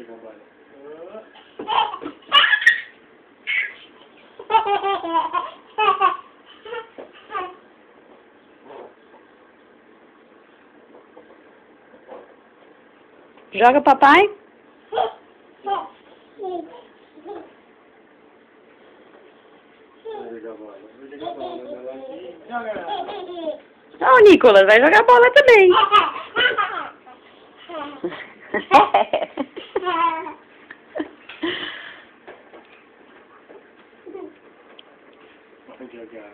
jogar bola. Joga, papai. Vai jogar bola. Vai jogar bola. Joga. Ó, o Nicolas vai jogar bola também. Vai jogar.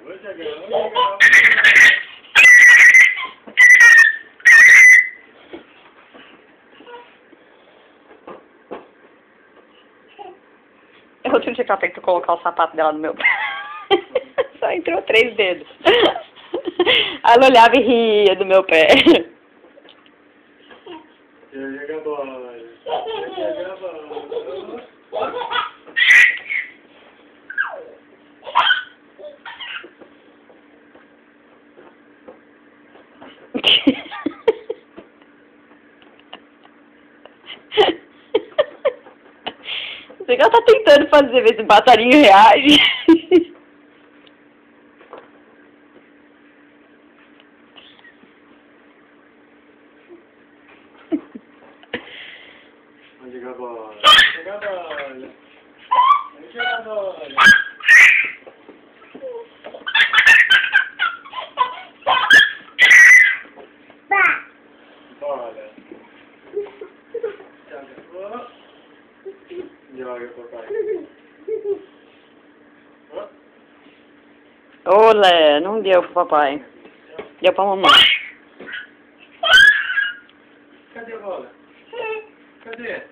Vai jogar. Outro dia que ela tentou colocar o sapato dela no meu pé. Só entrou 3 dedos. Ela olhava e ria do meu pé. Vai jogar bola. Vai jogar bola. Você já tá tentando fazer, ver se o passarinho reage. Vai jogar bola. Vai jogar bola. Vai jogar bola. Bora. Joga, papai. Olé, não deu pro papai. Deu pra mamãe. Cadê a bola? Cadê?